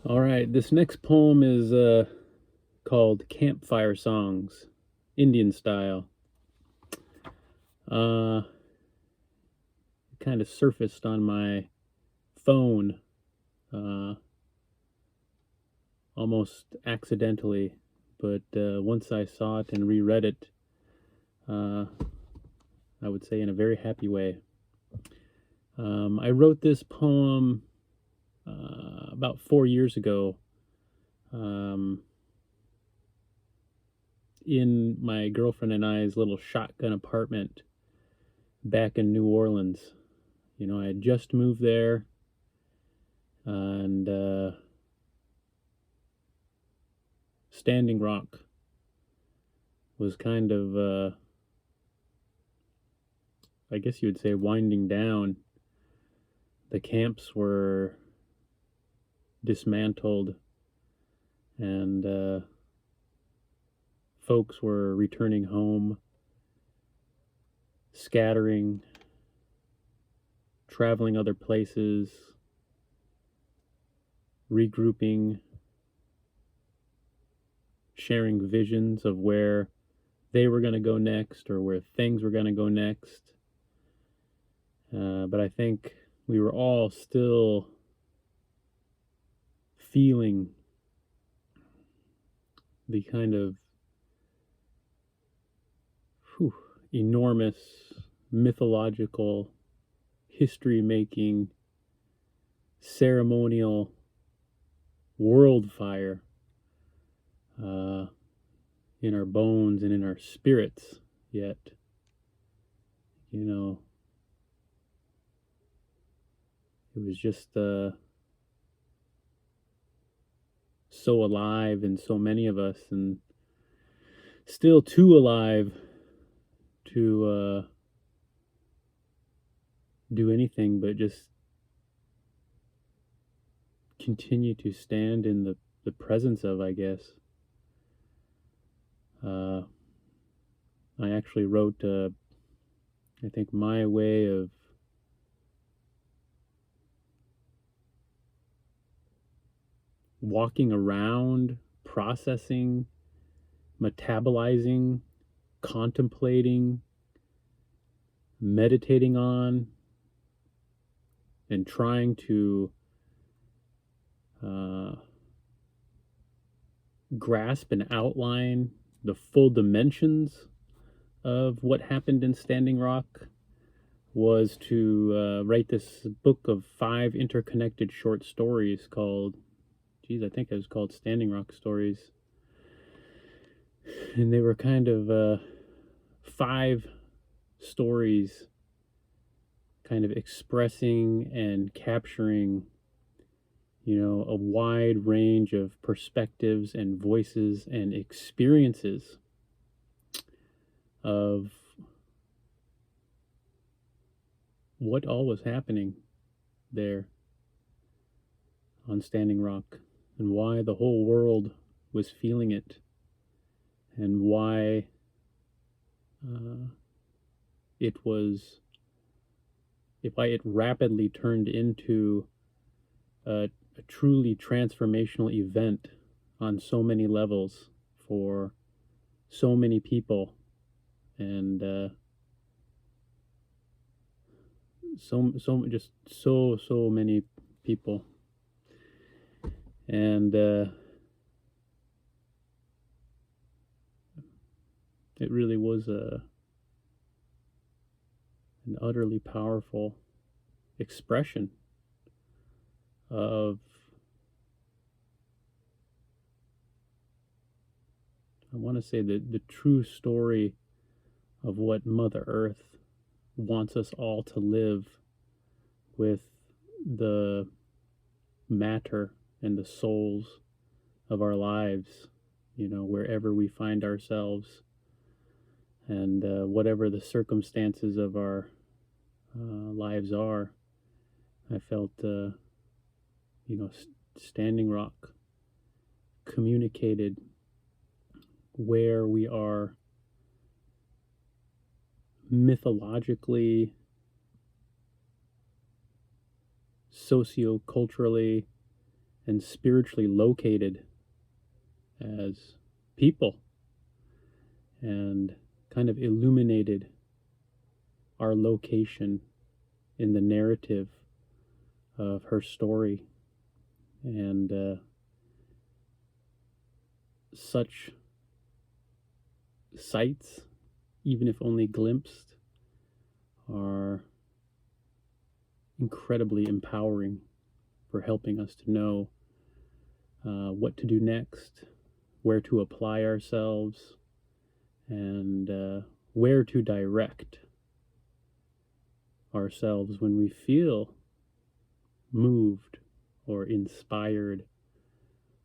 All right, this next poem is called Campfire Songs, Indian style. It kind of surfaced on my phone uh, almost accidentally, but once I saw it and reread it, uh, I would say in a very happy way. I wrote this poem about 4 years ago um, in my girlfriend and I's little shotgun apartment back in New Orleans. You know, I had just moved there, and Standing Rock was kind of, I guess you would say, winding down. The camps were dismantled, and folks were returning home, scattering, traveling other places, regrouping, sharing visions of where they were going to go next or where things were going to go next. But I think we were all still feeling the kind of enormous mythological, history making, ceremonial world fire in our bones and in our spirits. Yet, you know, it was just so alive in so many of us, and still too alive to do anything but just continue to stand in the presence of, I guess. I actually wrote, I think, my way of walking around, processing, metabolizing, contemplating, meditating on, and trying to grasp and outline the full dimensions of what happened in Standing Rock was to write this book of 5 interconnected short stories called, I think it was called Standing Rock Stories. And they were kind of 5 stories kind of expressing and capturing, you know, a wide range of perspectives and voices and experiences of what all was happening there on Standing Rock, and why the whole world was feeling it, and why it rapidly turned into a truly transformational event on so many levels for so many people, and so many people. And it really was an utterly powerful expression of, I want to say, the true story of what Mother Earth wants us all to live with, the matter and the souls of our lives, you know, wherever we find ourselves, and whatever the circumstances of our lives are. I felt, you know, Standing Rock communicated where we are mythologically, socioculturally, and spiritually located as people, and kind of illuminated our location in the narrative of her story. And such sights, even if only glimpsed, are incredibly empowering for helping us to know what to do next, where to apply ourselves, and where to direct ourselves when we feel moved or inspired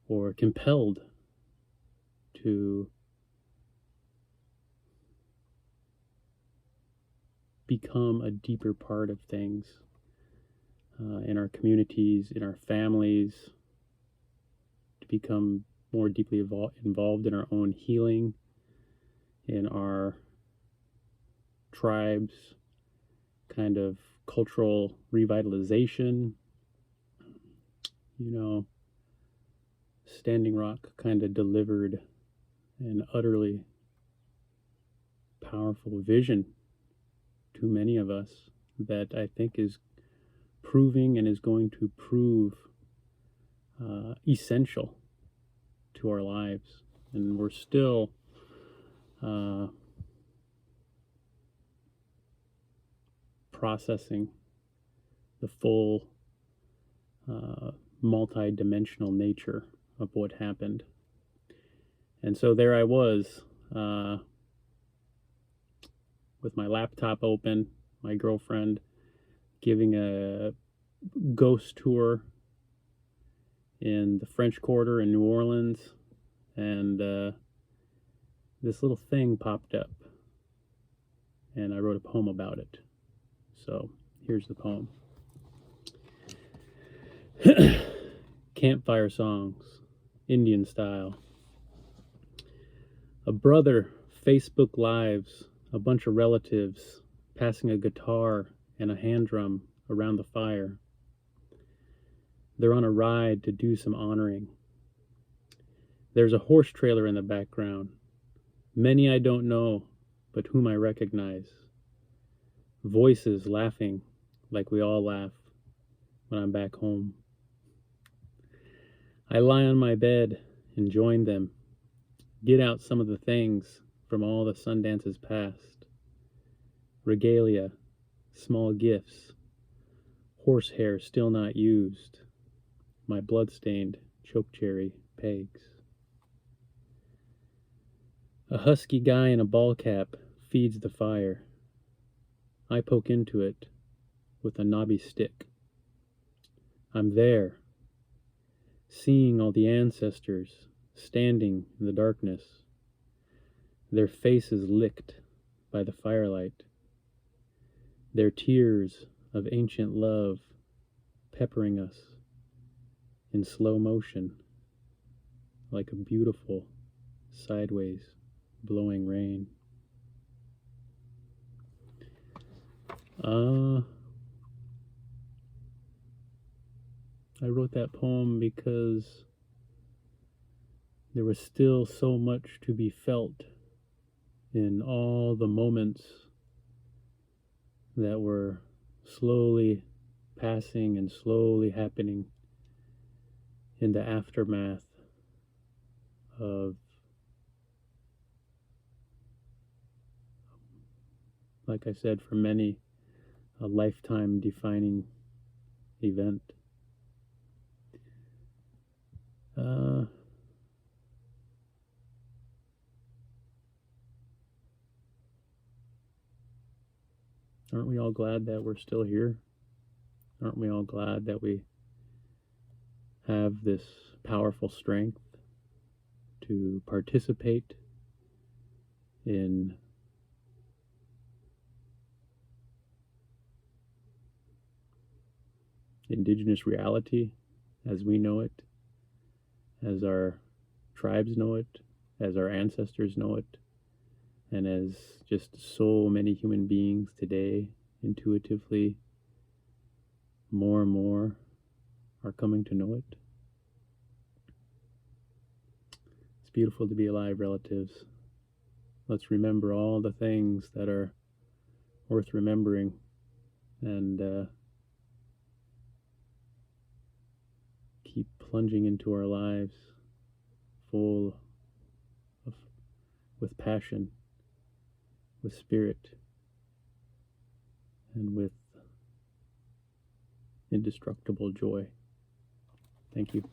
or compelled to become a deeper part of things in our communities, in our families, to become more deeply involved in our own healing, in our tribes, kind of cultural revitalization. You know, Standing Rock kind of delivered an utterly powerful vision to many of us that I think is proving and is going to prove essential to our lives. And we're still processing the full multi-dimensional nature of what happened. And so there I was, with my laptop open, my girlfriend giving a ghost tour in the French Quarter in New Orleans, and this little thing popped up, and I wrote a poem about it. So here's the poem. Campfire songs, Indian style. A brother, Facebook Lives, a bunch of relatives passing a guitar and a hand drum around the fire. They're on a ride to do some honoring. There's a horse trailer in the background. Many I don't know, but whom I recognize. Voices laughing like we all laugh when I'm back home. I lie on my bed and join them, get out some of the things from all the Sundances past. Regalia, small gifts, horsehair still not used, my blood-stained chokecherry pegs. A husky guy in a ball cap feeds the fire. I poke into it with a knobby stick. I'm there, seeing all the ancestors standing in the darkness, their faces licked by the firelight, their tears of ancient love peppering us in slow motion like a beautiful sideways blowing rain. I wrote that poem because there was still so much to be felt in all the moments that were slowly passing and slowly happening in the aftermath of, like I said, for many, a lifetime defining event. Aren't we all glad that we're still here? Aren't we all glad that we have this powerful strength to participate in Indigenous reality as we know it, as our tribes know it, as our ancestors know it, and as just so many human beings today intuitively more and more are coming to know it? beautiful to be alive, relatives. Let's remember all the things that are worth remembering, and keep plunging into our lives full of, with passion, with spirit, and with indestructible joy. Thank you.